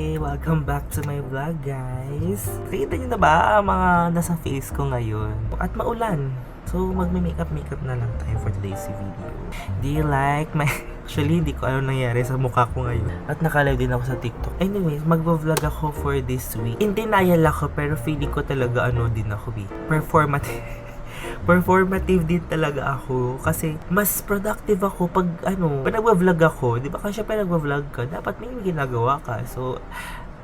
Welcome back to my vlog, guys. Nakita niyo na ba ang mga nasa face ko ngayon? At maulan. So, magme-makeup na lang tayo for today's video. Do you like my... Actually, hindi ko alam nangyari sa mukha ko ngayon. At nakalive din ako sa TikTok. Anyways, mag-vlog ako for this week. In denial ako, pero feeling ko talaga din ako performative din talaga ako kasi mas productive ako pag nagwa-vlog ako, 'di ba? Kasi syempre nagwa-vlog ka, dapat may ginagawa ka. So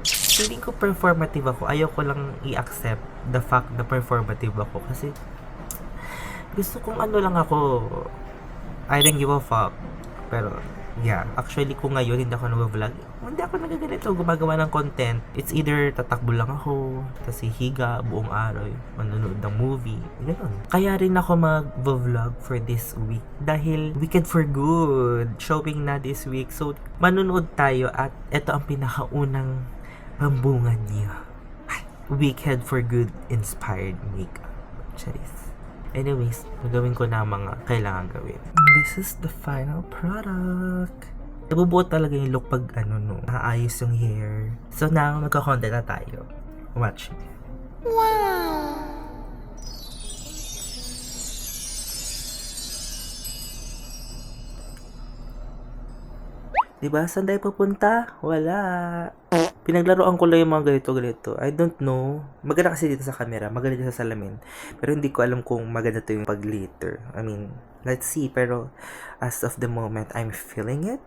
feeling ko performative ako. Ayoko lang i-accept the fact na performative ako kasi gusto kong lang ako. I don't give a fuck. Pero yeah, actually kung ngayon hindi ako nag-vlog, hindi ako nagaganito, gumagawa ng content. It's either tatakbo lang ako, tapos hihiga buong araw, manonood ng movie, gano'n. Kaya rin ako mag-vlog for this week dahil Weekend for Good showing na this week. So manonood tayo at ito ang pinakaunang pambungan niya. Weekend for Good inspired makeup. Charis. Anyways, gagawin ko na mga kailangan gawin. This is the final product. Nabubuo talaga yung look pag naayos yung hair. So now, magka-content na tayo. Watch. Wow! Diba? Saan tayo papunta? Wala. Pinaglaruan ko lang yung mga ganito. I don't know. Maganda kasi dito sa camera. Maganda dito sa salamin. Pero hindi ko alam kung maganda to yung pag-glitter. I mean, let's see. Pero as of the moment, I'm feeling it.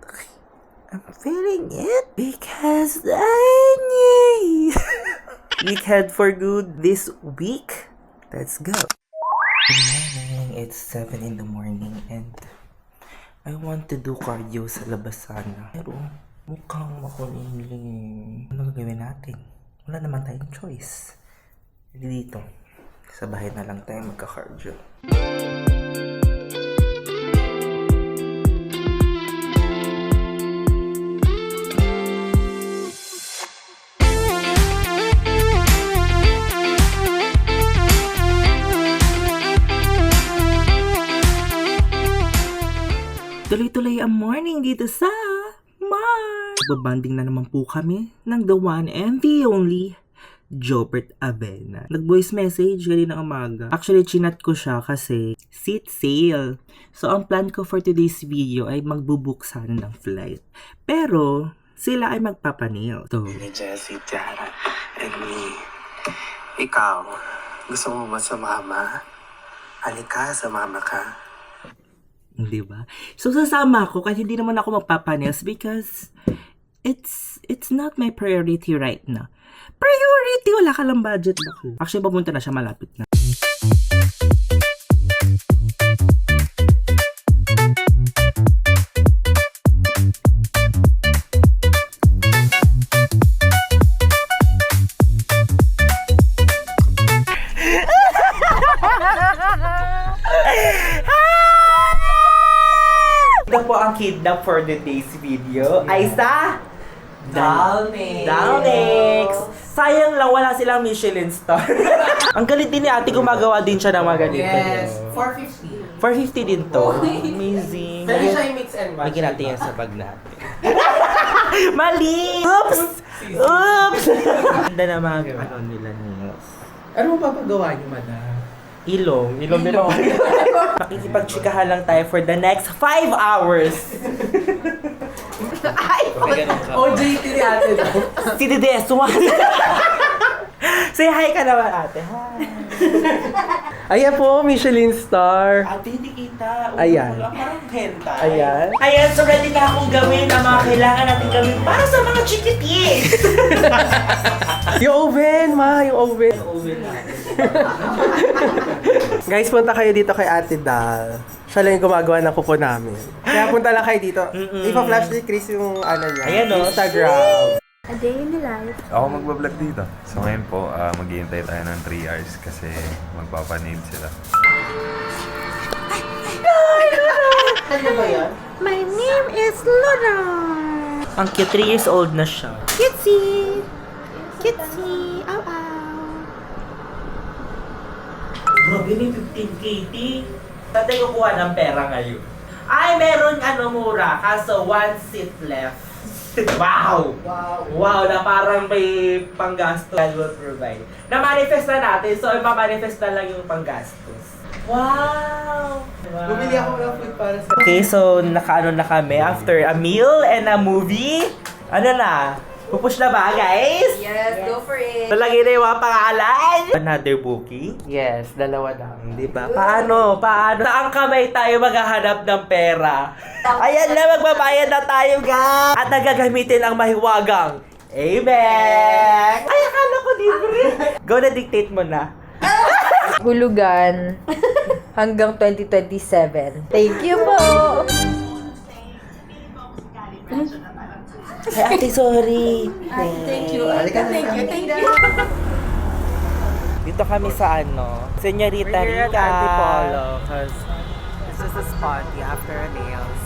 I'm feeling it. Because Weekend for Good this week. Let's go. Good morning. It's 7 in the morning and I want to do cardio sa labas sana. Pero mukhang makulimlim. Ano gagawin natin? Wala naman tayong choice. Hindi dito. Sa bahay na lang tayo magka-cardio. Tuloy-tuloy ang morning dito sa Mars. Nagbabanding na naman po kami ng the one and the only Jobert Avena. Nag-voice message kanina umaga. Actually, chinat ko siya kasi seat sale. So, ang plan ko for today's video ay magbubook sana ng flight. Pero, sila ay magpapanil. So, ni Jessie, Tiara, and me. Ikaw, gusto mo ba sumama? Halika, sumama ka. di ba? So, sasama ako kahit hindi naman ako magpapanils because it's not my priority right now. Priority? Wala ka lang budget na. Actually, papunta na siya, malapit na. Ito po ang kidnap for today's video. Ay sa Dalnix. Sayang lang wala silang Michelin star. Ang galit din ni ate, gumagawa din siya ng mga ganito. Yes, 450. 450 din to. Amazing. Pwede siya yung mix and match. Lagyan natin yan sa bag natin. Mali! Oops! Oops! Ganda na mga nila nails. Ano mo papagawa niyo, madam? Ilong nila. Makikipagchikahan lang tayo for the next 5 hours. Ay! OJT ni ate daw. Si Dides, Say hi ka naman, ate. Hi. Ayan po, Michelin star. Ate, hindi kita. Ayan. Parang hentai. Ayan. Ayan, so ready na akong gawin ang mga kailangan natin gawin para sa mga chikitis. Yung oven, ma. Yung oven. Oven natin. Guys, punta kayo dito kay Ate Dal. Siya lang yung gumagawa ng kuko namin. Kaya punta lang kayo dito. Ipa-flash ni Chris yung niya. Ayan, no? Instagram. A day in the life. Ako magbablog dito. So ngayon po, maghihintay tayo ng 3 hours kasi magpapanid sila. Ano ba yan? My name is Luna. Ang cute, 3 years old na siya. Kitsy. Kitsy. Ow, ow. Grabe na 15k, Saan tayo kukuha ng pera ngayon? Ay, meron mura. Kaso 1 seat left. Wow! Wow, na parang may panggastos God will provide. Na-manifest na natin, so ipamanifest na lang yung panggastos. Wow! Bumili ako ng food para sa... Okay, so nakaano na kami after a meal and a movie. Ano na? Pupush na ba, guys? Yes, go for it. Talagay na yung mga pangalan. Another booking? Yes, dalawa lang, di ba? Paano? Saan kamay tayo maghahanap ng pera? Ayan na, magbabayad na tayo, guys! At nagagamitin ang mahiwagang Amen! Ay, akala ko libre! Go na, dictate mo na. Hulugan hanggang 2027. Thank you po. Ay, ate, sorry. Thank you. Thank you. Dito kami sa Señorita We're here Rica. at Antipolo because this is a spot after a nails.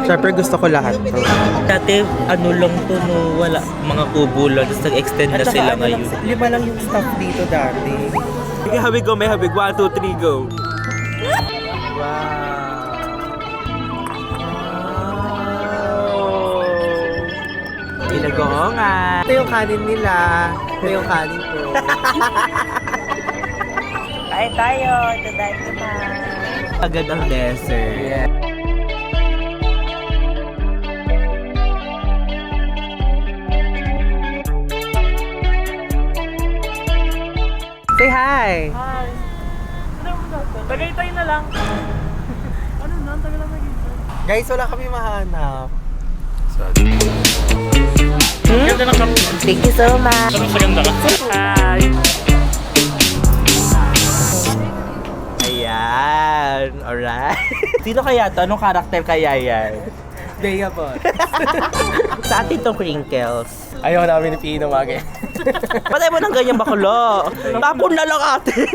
Siyempre gusto ko lahat to. Dati, lang to, no? Wala, mga kubo lang. Tapos nag-extend na sila ngayon. 5 lang yung staff dito dati. Sige, habig go, may habig. 1, 2, 3, go. Pinagongan. Ito yung kanin nila. Ito yung kanin ko. Kain tayo. Ito dahil na. Agad ang dessert. Yeah. Say hi! Tagay-tay na lang. Guys, wala kami mahanap. Ganda ng kap. Thank you so much. Ganda ka. Hi. Ayan. Alright. Sino kaya to? Anong karakter kaya yan? Bea po. Sa atin tong crinkles. Ayaw namin ni Pino Mage. Patay mo ng ganyan bakulo. Tapon na lang ate.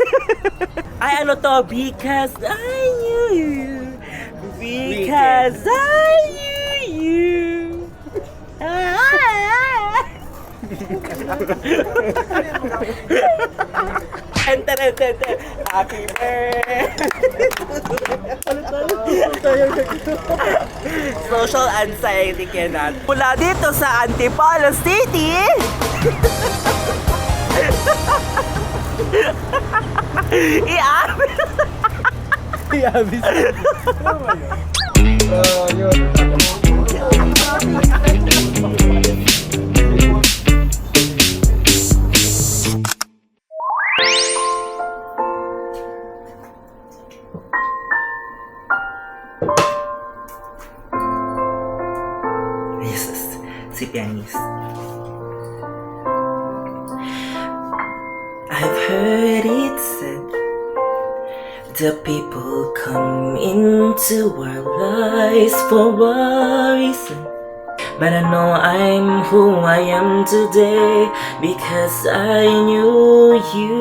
Ay, ano to? Because I knew you. Because I knew you. Enter. Happy birthday. Social anxiety cannot. Mula dito sa Antipolo City. Iabis. Oh, yun. Jesus, si pianist. I've heard it said the people come into our lives for a reason. But I know I'm who I am today because I knew you.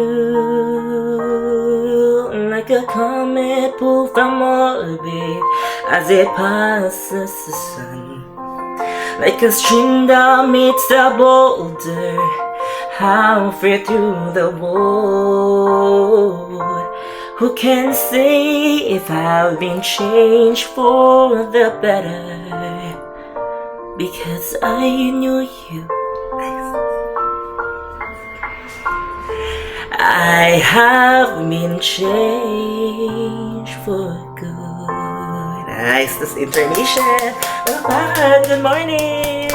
Like a comet pulled from orbit as it passes the sun. Like a stream that meets the boulder halfway through the world. Who can say if I've been changed for the better? Because I knew you. I have been changed for good. Nice, this information. Good morning.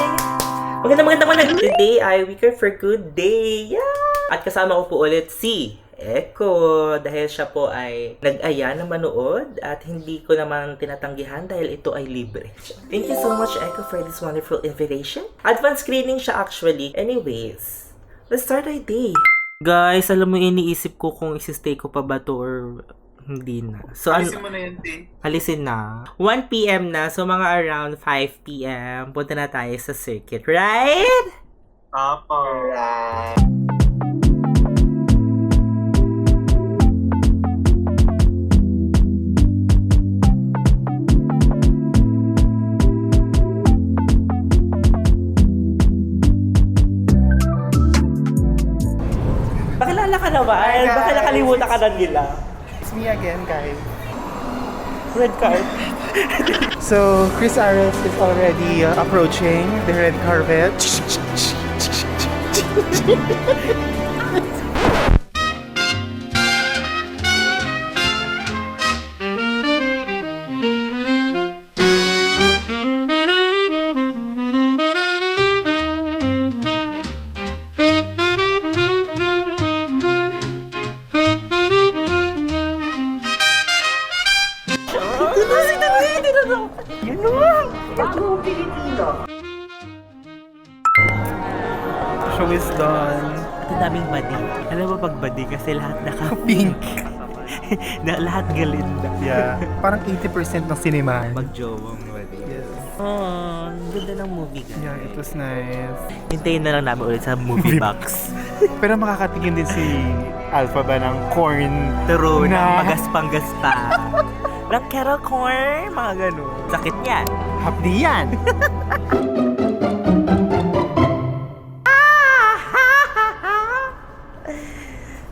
Magandang. Today ay Weaker for Good Day. Yeah! At kasama ko po ulit si Echo dahil siya po ay nag-aya na manood at hindi ko naman tinatanggihan dahil ito ay libre. Thank you so much, Echo, for this wonderful invitation. Advanced screening siya actually. Anyways, let's start our day. Guys, alam mo, iniisip ko kung isi-stay ko pa ba to or hindi na. So, alisin mo na yan, Tin. Alisin na. 1 p.m. na, so mga around 5 p.m. punta na tayo sa circuit, right? Apo. Pakilala ka naman. Baka nakalimutan ka na nila. It's me again, guys. Red card. So, Chris Ares is already approaching the red carpet. Show is done. Ang daming badi. Alam mo pag badi kasi lahat naka-pink. na lahat galinda. Yeah. Parang 80% ng cinema. Magjowang badi. Yes. Oh, ang ganda ng movie guys. Yeah, it was nice. Hintayin na lang namin ulit sa movie box. Pero makakatikim din si Alpha ba ng corn True, na na magaspa. ng kettle corn, mga ganun. Sakit yan. hapdi yan.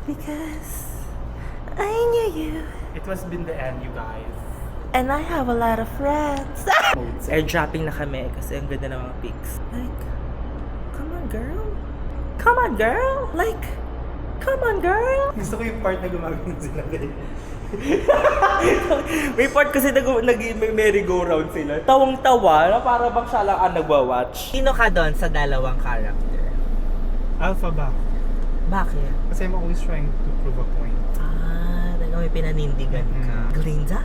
Because I knew you. It was been the end, you guys. And I have a lot of friends. Airdropping na kami kasi ang ganda ng mga pics. Like, come on girl. Come on girl. Like, come on girl. Gusto ko yung part na gumagawin sila ganyan. May part kasi may merry-go-round sila. Tawang-tawa na para bang siya lang ang nagwa-watch. Sino ka doon sa dalawang character? Alpha ba? Bakit? Kasi I'm always trying to prove a point. May pinanindigan ka. Glinda?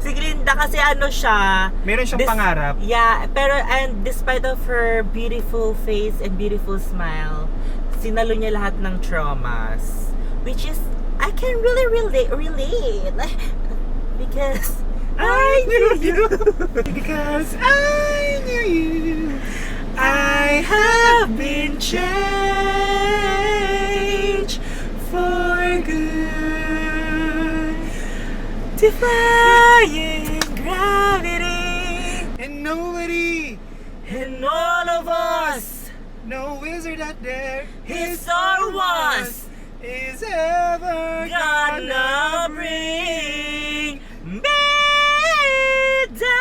Si Glinda kasi ano siya. Meron siyang pangarap. Yeah, pero and despite of her beautiful face and beautiful smile, sinalo niya lahat ng traumas. Which is, I can really relate. Because I knew you. Because I knew you. I have been changed for good, defying gravity, And nobody, and all of us, no wizard out there his or was, is ever gonna bring me down.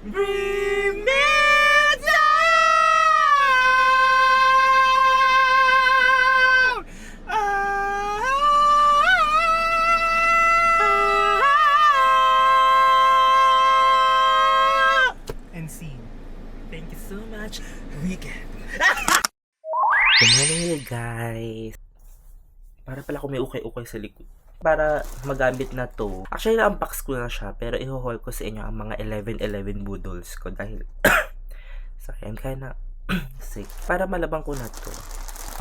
Bring me down. And see. Thank you so much, Weekend. Good morning, guys. Para pala kung may ukay-ukay sa likod. Para magamit na to. Actually, na-unbox ko na siya. Pero i-haul ko sa inyo ang mga 11-11 boodles ko. Dahil, sorry, I'm kinda sick. Para malabang ko na to.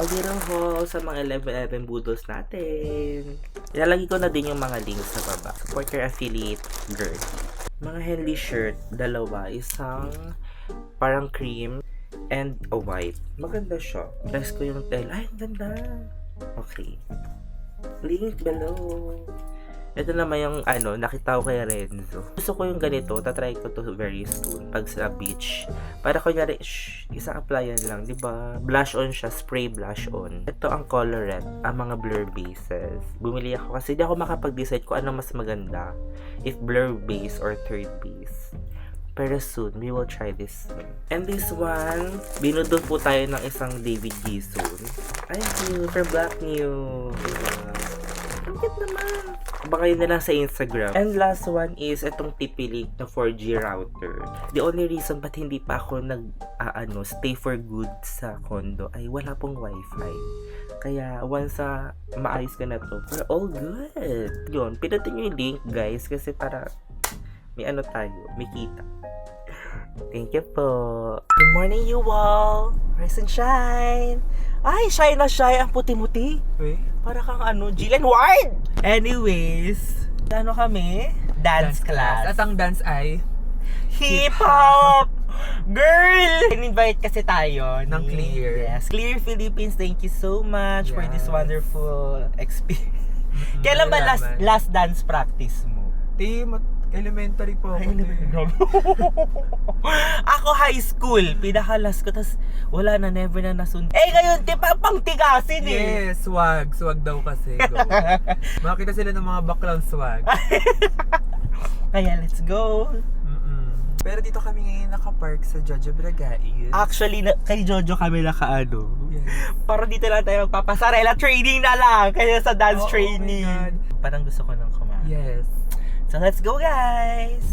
A little haul sa mga 11-11 boodles natin. Ilalagay ko na din yung mga links sa baba. Support your affiliate, girl. Mga Henley shirt, dalawa. Isang parang cream and a white. Maganda siya. Press ko yung tail. Ay, ang ganda. Okay. Link below. Ito naman yung nakita ko kay Renzo. Gusto ko yung ganito. Tatry ko to very soon. Pag sa beach. Para kunyari, isang applyan lang. Diba? Blush on siya. Spray blush on. Ito ang colorette. Ang mga blur bases. Bumili ako kasi di ako makapag-decide kung ano mas maganda. If blur base or third base. Pero soon, we will try this soon. And this one, binudol po tayo ng isang David Gison. Ay, for Black News. Ang cute naman. Baka yun na lang sa Instagram. And last one is itong TP-Link na 4G router. The only reason ba't hindi pa ako stay for good sa condo ay wala pong wifi. Kaya once maayos ka na to, we're all good. Yun, pinutin nyo yung link guys kasi para may may kita. Thank you po. Good morning you all. Rise and shine. Ay, shine na shine. Ang puti-muti. Para kang Jillian Ward. Anyways, kami? Dance class. At ang dance ay Hip-hop! Girl! In-invite kasi tayo ng Clear. Yes, Clear Philippines. Thank you so much for this wonderful experience. Kailan ba last dance practice mo? Elementary po ako. Ako high school, pinakalas ko, tas wala na, never na nasunod. Ngayon, pang tigasin eh. Yes, swag. Swag daw kasi. Go. Makita sila ng mga baklang swag. Kaya let's go. Pero dito kami ngayon nakapark sa Jojo Bragais. Actually, kay Jojo kami nakaano. Yes. Para dito lang tayo magpapasarela training na lang, kaya sa dance Oh, training. oh my God. Parang gusto ko nang kumain. Yes. So let's go, guys!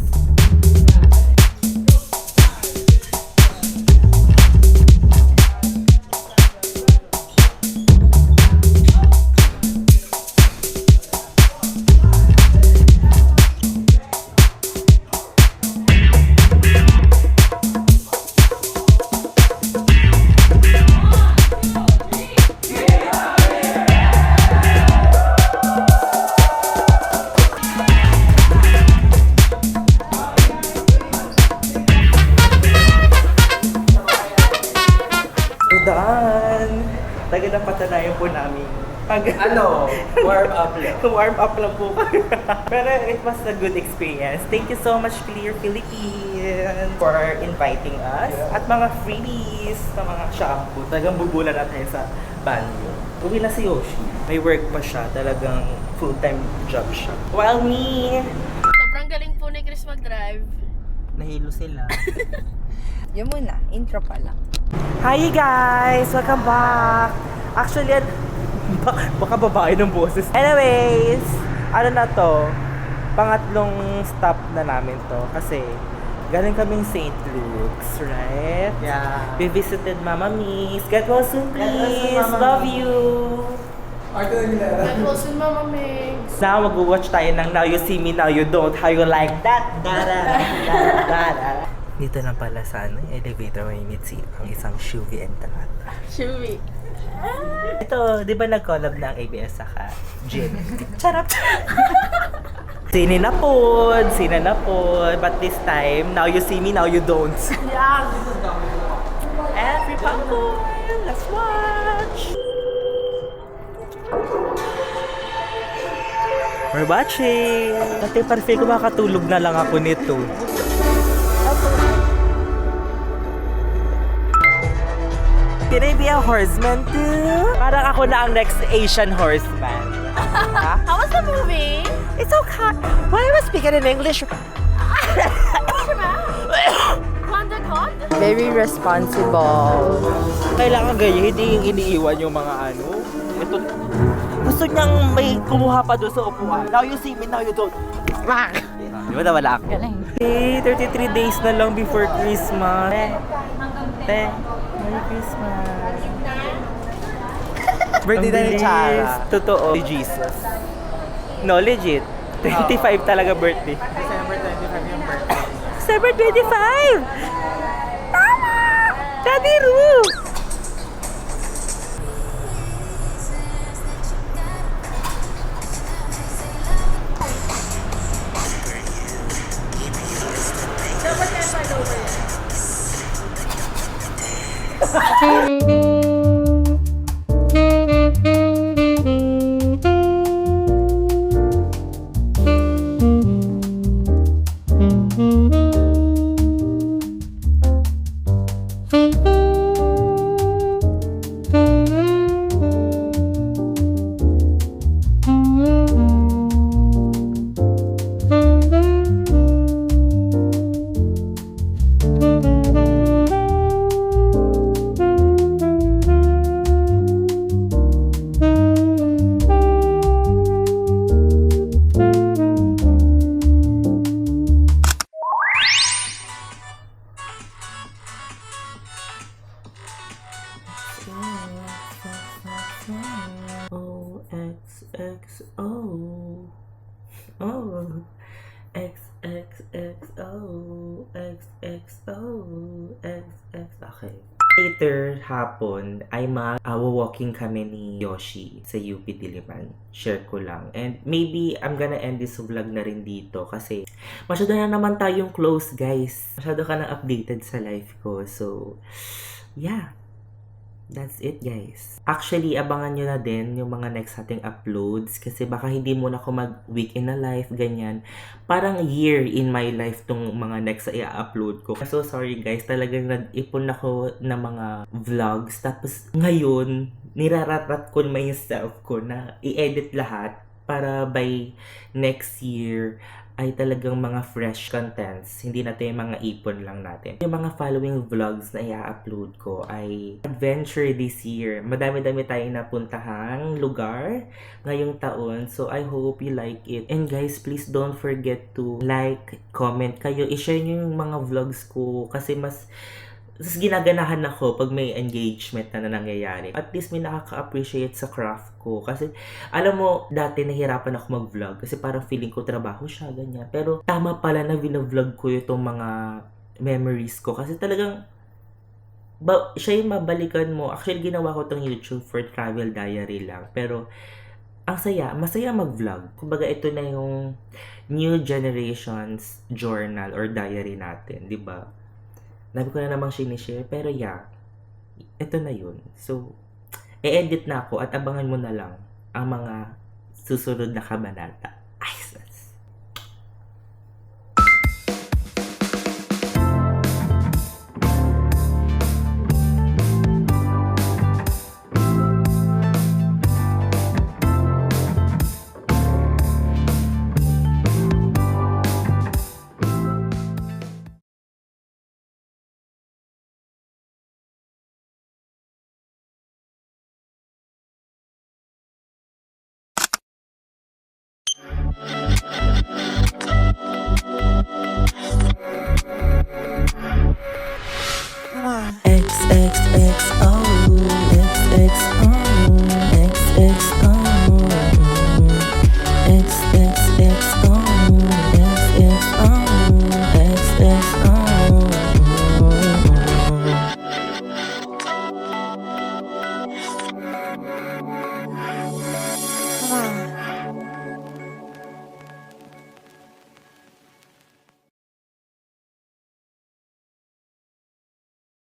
Done! Taga na patanayan po namin. Warm up lang. Warm up lang po. Pero it was a good experience. Thank you so much, Clear Philippines, for inviting us. At mga freebies na mga shampoo. Talagang bubula na tayo sa banyo. Uwi na si Yoshi. May work pa siya. Talagang full-time job siya. While me, Sobrang galing po ni Chris mag-drive. nahilo sila. Yun muna, intro pa lang. Hi guys! Welcome back! Actually, baka babae ng boses. Anyways, ano na to? Pangatlong stop na namin to. Kasi, galing kaming St. Luke's, right? Yeah. We visited Mama Miss. Get well soon, please! Mama Love Miss. you! That was in Mama Migs. Now, mag-watch tayo ng Now You See Me, Now You Don't. How you like that? Da-da-da-da-da. Dito lang pala sa elevator may meet ang isang Shuvi and Tanata. Chewy. Ito, di ba nag-collab na ang ABS saka Jin? Charap! Sine na po. But this time, now you see me, now you don't. Yeah. Every Pampon! Let's watch! We're watching! Dati parang feel ko makakatulog na lang ako nito. Can I be a horseman too? Parang ako na ang next Asian horseman. How was the movie? It's okay. Why am I speaking in English? WonderCon? Very responsible. Kailangan ganyan, hindi yung iniiwan yung mga ano. Ito, gusto niyang may kumuha pa doon sa upuan. Now you see me, now you don't. Di ba nawala ako? Galing. Hey, 33 days na lang before Christmas. Te, Merry Christmas. Birthday na ni Chara. Totoo. Si Jesus. No, legit. 25 talaga birthday. December 25 yung birthday. December 25! Tama! Daddy Roo! XXO. Oh. XXXO. XXO. XX. Okay. Later hapon ay mag-walking kami ni Yoshi sa UP Diliman. Share ko lang. And maybe I'm gonna end this vlog na rin dito kasi masyado na naman tayong close, guys. Masyado ka na updated sa life ko. So, yeah. That's it, guys. Actually, abangan nyo na din yung mga next ating uploads kasi baka hindi muna ako mag-week in a life, ganyan. Parang year in my life tong mga next na i-upload ko. So, sorry guys, talagang nag-ipon ako ng mga vlogs. Tapos, ngayon, nirararat ko naman yung self ko na i-edit lahat para by next year ay talagang mga fresh contents. Hindi natin yung mga ipon lang natin. Yung mga following vlogs na i-upload ko ay adventure this year. Madami-dami tayong napuntahang lugar ngayong taon. So, I hope you like it. And guys, please don't forget to like, comment kayo. I-share nyo yung mga vlogs ko kasi mas ginaganahan ako pag may engagement na nangyayari. At least may nakaka-appreciate sa craft ko. Kasi, alam mo, dati nahirapan ako mag-vlog. Kasi parang feeling ko trabaho siya, ganyan. Pero, tama pala na vlog ko itong mga memories ko. Kasi talagang, siya yung mabalikan mo. Actually, ginawa ko itong YouTube for travel diary lang. Pero, ang saya, masaya mag-vlog. Kumbaga, ito na yung new generation's journal or diary natin, di ba? Nabi ko na namang sinishare, pero yeah, ito na yun. So, i-edit na ako at abangan mo na lang ang mga susunod na kabanata.